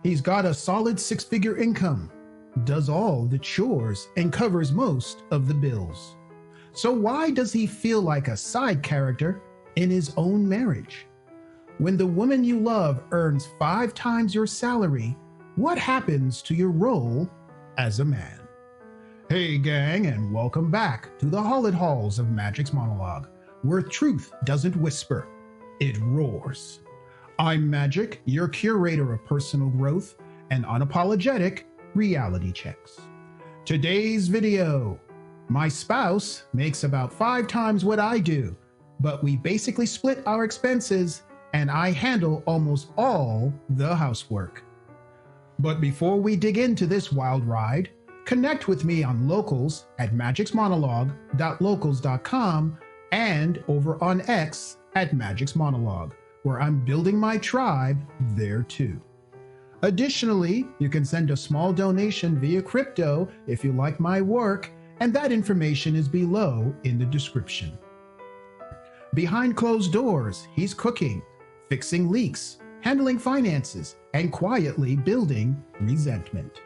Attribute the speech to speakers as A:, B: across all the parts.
A: He's got a solid six-figure income, does all the chores, and covers most of the bills. So why does he feel like a side character in his own marriage? When the woman you love earns 5 times your salary, what happens to your role as a man? Hey gang, and welcome back to the Hollet Halls of Magic's Monologue, where truth doesn't whisper, it roars. I'm Magic, your curator of personal growth and unapologetic reality checks. Today's video: my spouse makes about 5 times what I do, but we basically split our expenses and I handle almost all the housework. But before we dig into this wild ride, connect with me on Locals at magicsmonologue.locals.com and over on X at Magic's Monologue, where I'm building my tribe there too. Additionally, you can send a small donation via crypto if you like my work, and that information is below in the description. Behind closed doors, he's cooking, fixing leaks, handling finances, and quietly building resentment.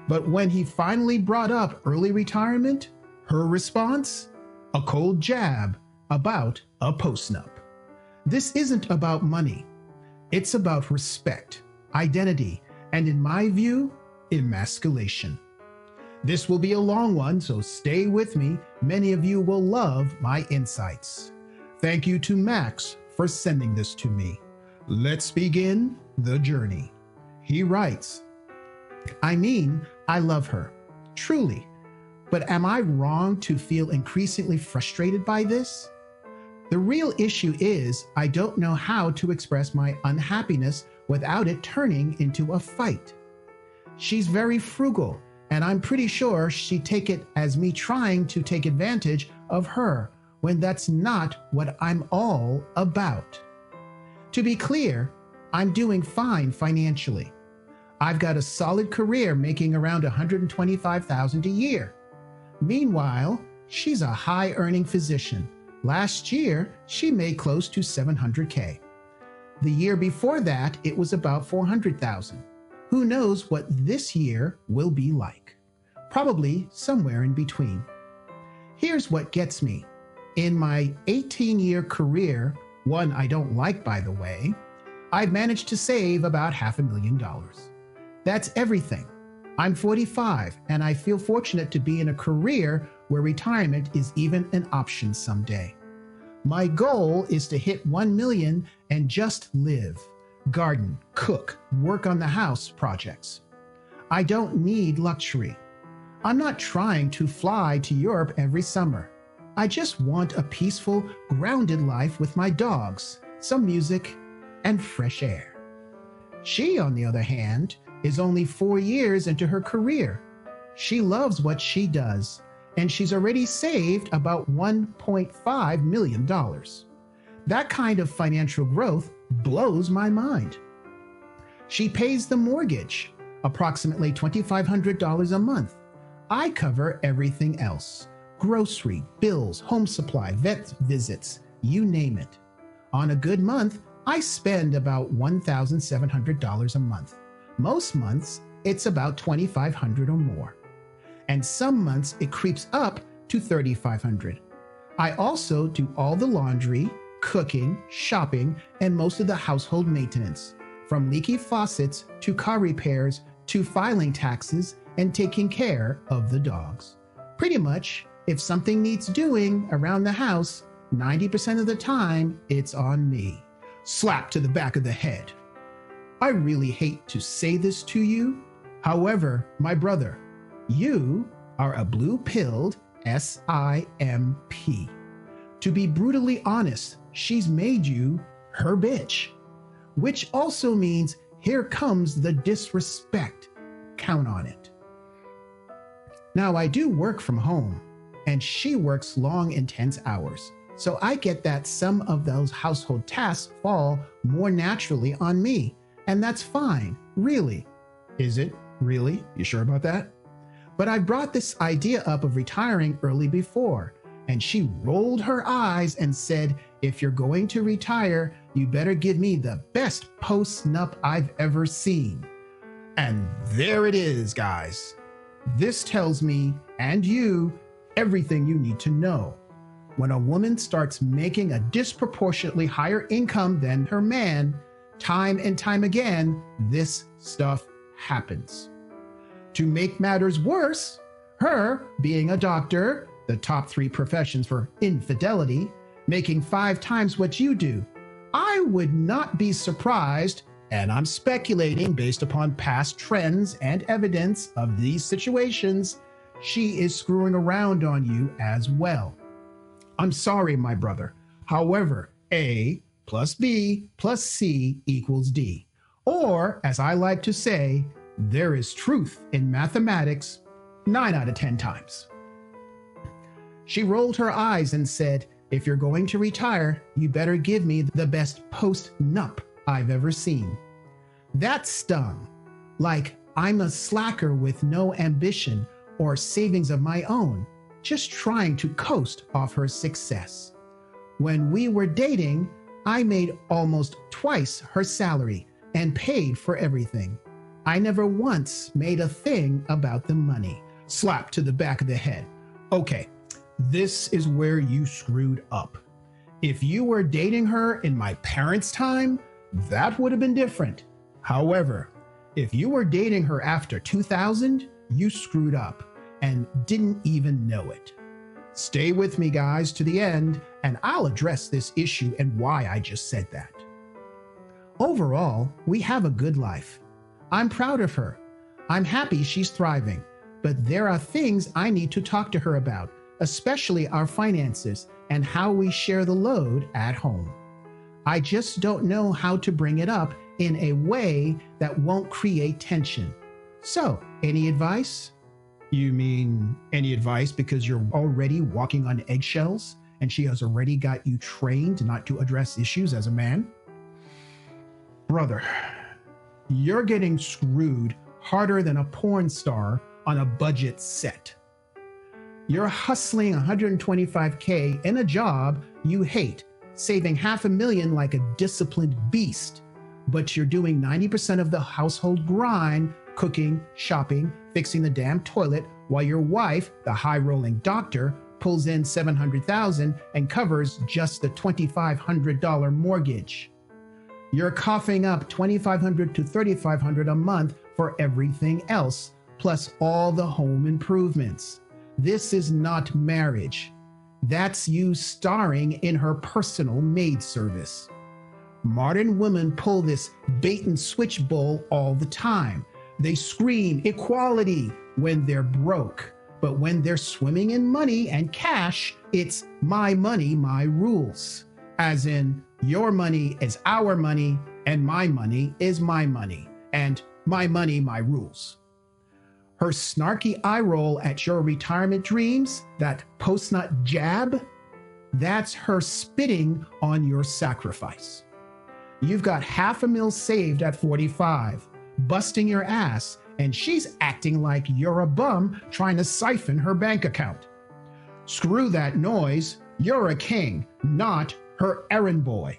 A: But when he finally brought up early retirement, her response? A cold jab about a post-nup. This isn't about money. It's about respect, identity, and in my view, emasculation. This will be a long one, so stay with me. Many of you will love my insights. Thank you to Max for sending this to me. Let's begin the journey. He writes, I love her, truly, but am I wrong to feel increasingly frustrated by this? The real issue is I don't know how to express my unhappiness without it turning into a fight. She's very frugal, and I'm pretty sure she'd take it as me trying to take advantage of her when that's not what I'm all about. To be clear, I'm doing fine financially. I've got a solid career making around $125,000 a year. Meanwhile, she's a high-earning physician. Last year, she made close to $700K. The year before that, it was about $400,000. Who knows what this year will be like? Probably somewhere in between. Here's what gets me. In my 18-year career, one I don't like, by the way, I've managed to save about $500,000. That's everything. I'm 45, and I feel fortunate to be in a career where retirement is even an option someday. My goal is to hit 1 million and just live, garden, cook, work on the house projects. I don't need luxury. I'm not trying to fly to Europe every summer. I just want a peaceful, grounded life with my dogs, some music, and fresh air. She, on the other hand, is only 4 years into her career. She loves what she does, and she's already saved about $1.5 million. That kind of financial growth blows my mind. She pays the mortgage, approximately $2,500 a month. I cover everything else. Grocery, bills, home supply, vet visits, you name it. On a good month, I spend about $1,700 a month. Most months, it's about $2,500 or more. And some months, it creeps up to $3,500. I also do all the laundry, cooking, shopping, and most of the household maintenance, from leaky faucets to car repairs to filing taxes and taking care of the dogs. Pretty much, if something needs doing around the house, 90% of the time, it's on me. Slap to the back of the head. I really hate to say this to you. However, my brother, you are a blue-pilled SIMP. To be brutally honest, she's made you her bitch, which also means here comes the disrespect. Count on it. Now, I do work from home, and she works long, intense hours. So I get that some of those household tasks fall more naturally on me. And that's fine, really. Is it? Really? You sure about that? But I brought this idea up of retiring early before, and she rolled her eyes and said, if you're going to retire, you better give me the best post-nup I've ever seen. And there it is, guys. This tells me and you everything you need to know. When a woman starts making a disproportionately higher income than her man, time and time again, this stuff happens. To make matters worse, her being a doctor, the top 3 professions for infidelity, making 5 times what you do, I would not be surprised, and I'm speculating based upon past trends and evidence of these situations, she is screwing around on you as well. I'm sorry, my brother. However, A plus B plus C equals D. Or, as I like to say, there is truth in mathematics 9 out of 10 times. She rolled her eyes and said, if you're going to retire, you better give me the best post-nup I've ever seen. That stung, like I'm a slacker with no ambition or savings of my own, just trying to coast off her success. When we were dating, I made almost twice her salary and paid for everything. I never once made a thing about the money. Slap to the back of the head. Okay, this is where you screwed up. If you were dating her in my parents' time, that would have been different. However, if you were dating her after 2000, you screwed up and didn't even know it. Stay with me, guys, to the end, and I'll address this issue and why I just said that. Overall, we have a good life. I'm proud of her. I'm happy she's thriving, but there are things I need to talk to her about, especially our finances and how we share the load at home. I just don't know how to bring it up in a way that won't create tension. So, any advice? You mean any advice because you're already walking on eggshells and she has already got you trained not to address issues as a man? Brother, you're getting screwed harder than a porn star on a budget set. You're hustling $125K in a job you hate, saving $500,000 like a disciplined beast, but you're doing 90% of the household grind, cooking, shopping, fixing the damn toilet, while your wife, the high-rolling doctor, pulls in $700,000 and covers just the $2,500 mortgage. You're coughing up $2,500 to $3,500 a month for everything else, plus all the home improvements. This is not marriage. That's you starring in her personal maid service. Modern women pull this bait and switch bull all the time. They scream equality when they're broke, but when they're swimming in money and cash, it's my money, my rules. As in, your money is our money, and my money is my money, and my money, my rules. Her snarky eye roll at your retirement dreams, that post-nut jab, that's her spitting on your sacrifice. You've got $500,000 saved at 45, busting your ass, and she's acting like you're a bum trying to siphon her bank account. Screw that noise, you're a king, not her errand boy.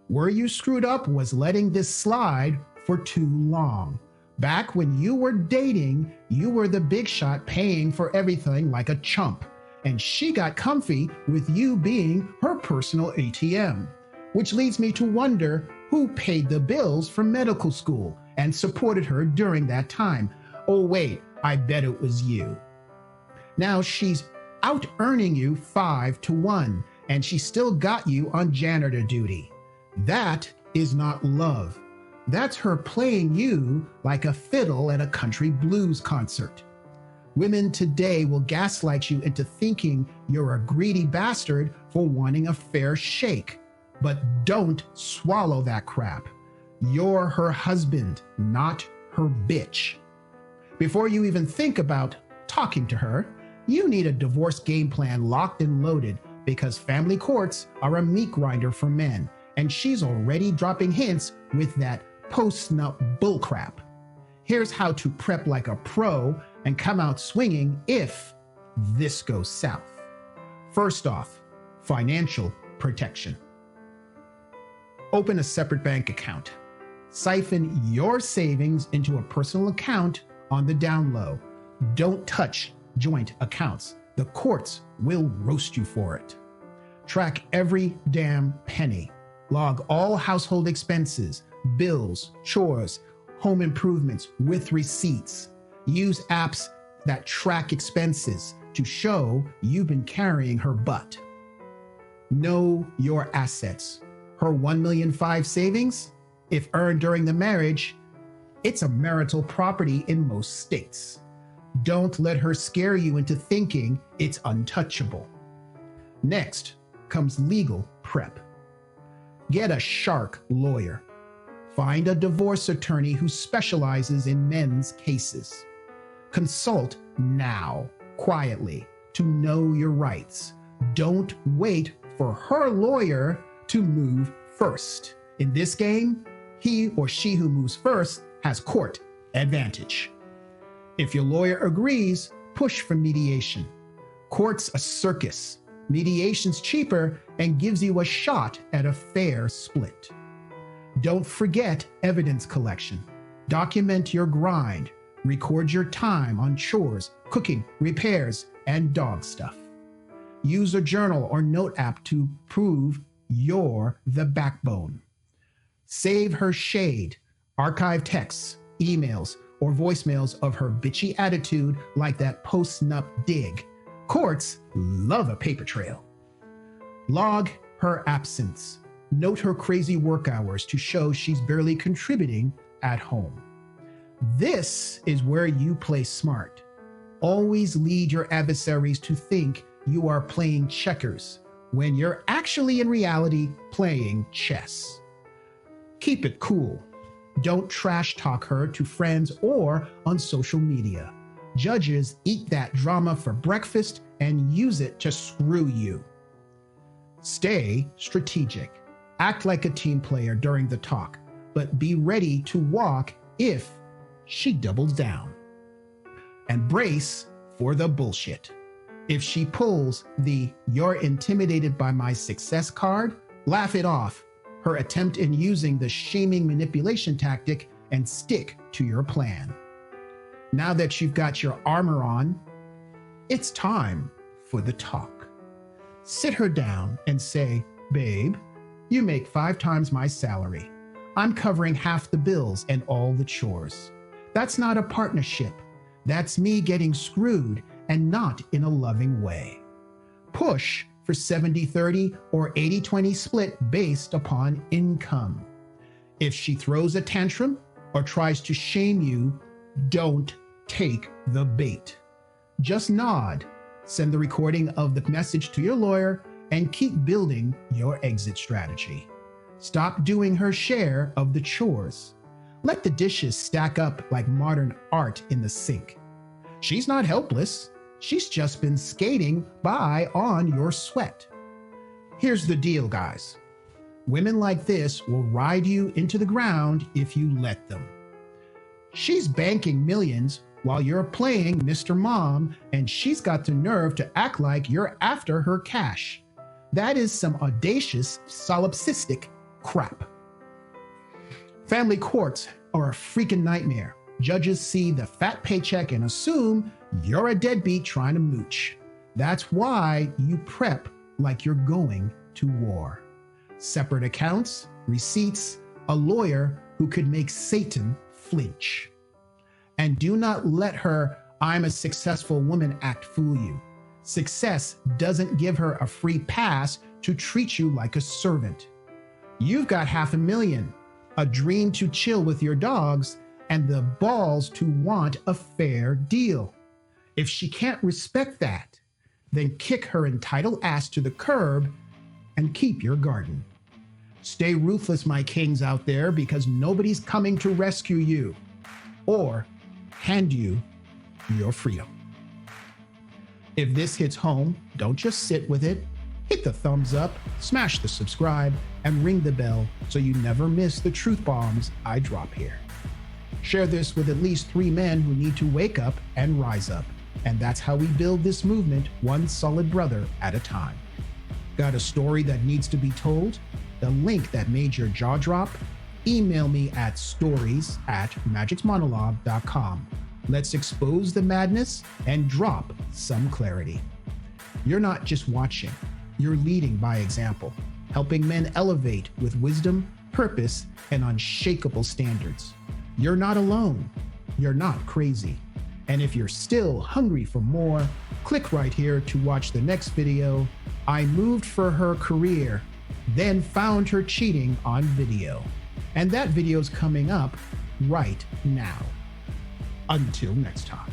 A: Where you screwed up was letting this slide for too long. Back when you were dating, you were the big shot paying for everything like a chump, and she got comfy with you being her personal ATM. Which leads me to wonder who paid the bills for medical school and supported her during that time. Oh wait, I bet it was you. Now she's out earning you 5 to 1, and she still got you on janitor duty. That is not love. That's her playing you like a fiddle at a country blues concert. Women today will gaslight you into thinking you're a greedy bastard for wanting a fair shake. But don't swallow that crap. You're her husband, not her bitch. Before you even think about talking to her, you need a divorce game plan locked and loaded, because family courts are a meat grinder for men, and she's already dropping hints with that post-nup bullcrap. Here's how to prep like a pro and come out swinging if this goes south. First off, financial protection. Open a separate bank account. Siphon your savings into a personal account on the down low. Don't touch joint accounts. The courts will roast you for it. Track every damn penny. Log all household expenses, bills, chores, home improvements with receipts. Use apps that track expenses to show you've been carrying her butt. Know your assets. Her $1.5 million savings, if earned during the marriage, it's a marital property in most states. Don't let her scare you into thinking it's untouchable. Next comes legal prep. Get a shark lawyer. Find a divorce attorney who specializes in men's cases. Consult now, quietly, to know your rights. Don't wait for her lawyer to move first. In this game, he or she who moves first has court advantage. If your lawyer agrees, push for mediation. Court's a circus. Mediation's cheaper and gives you a shot at a fair split. Don't forget evidence collection. Document your grind. Record your time on chores, cooking, repairs, and dog stuff. Use a journal or note app to prove you're the backbone. Save her shade, archive texts, emails, or voicemails of her bitchy attitude like that post-nup dig. Courts love a paper trail. Log her absence. Note her crazy work hours to show she's barely contributing at home. This is where you play smart. Always lead your adversaries to think you are playing checkers when you're actually in reality playing chess. Keep it cool. Don't trash talk her to friends or on social media. Judges eat that drama for breakfast and use it to screw you. Stay strategic. Act like a team player during the talk, but be ready to walk if she doubles down. And brace for the bullshit. If she pulls the "you're intimidated by my success" card, laugh it off, her attempt in using the shaming manipulation tactic, and stick to your plan. Now that you've got your armor on, it's time for the talk. Sit her down and say, "Babe, you make 5 times my salary. I'm covering half the bills and all the chores. That's not a partnership. That's me getting screwed, and not in a loving way. Push for 70-30 or 80-20 split based upon income. If she throws a tantrum or tries to shame you, don't take the bait. Just nod, send the recording of the message to your lawyer, and keep building your exit strategy. Stop doing her share of the chores. Let the dishes stack up like modern art in the sink. She's not helpless. She's just been skating by on your sweat. Here's the deal, guys. Women like this will ride you into the ground if you let them. She's banking millions while you're playing Mr. Mom, and she's got the nerve to act like you're after her cash. That is some audacious, solipsistic crap. Family courts are a freaking nightmare. Judges see the fat paycheck and assume you're a deadbeat trying to mooch. That's why you prep like you're going to war. Separate accounts, receipts, a lawyer who could make Satan flinch. And do not let her "I'm a successful woman" act fool you. Success doesn't give her a free pass to treat you like a servant. You've got $500,000, a dream to chill with your dogs, and the balls to want a fair deal. If she can't respect that, then kick her entitled ass to the curb and keep your garden. Stay ruthless, my kings out there, because nobody's coming to rescue you or hand you your freedom. If this hits home, don't just sit with it. Hit the thumbs up, smash the subscribe, and ring the bell so you never miss the truth bombs I drop here. Share this with at least 3 men who need to wake up and rise up. And that's how we build this movement, one solid brother at a time. Got a story that needs to be told? The link that made your jaw drop? email me at stories@magicsmonologue.com. Let's expose the madness and drop some clarity. You're not just watching, you're leading by example, helping men elevate with wisdom, purpose, and unshakable standards. You're not alone. You're not crazy. And if you're still hungry for more, click right here to watch the next video. I moved for her career, then found her cheating on video. And that video's coming up right now. Until next time.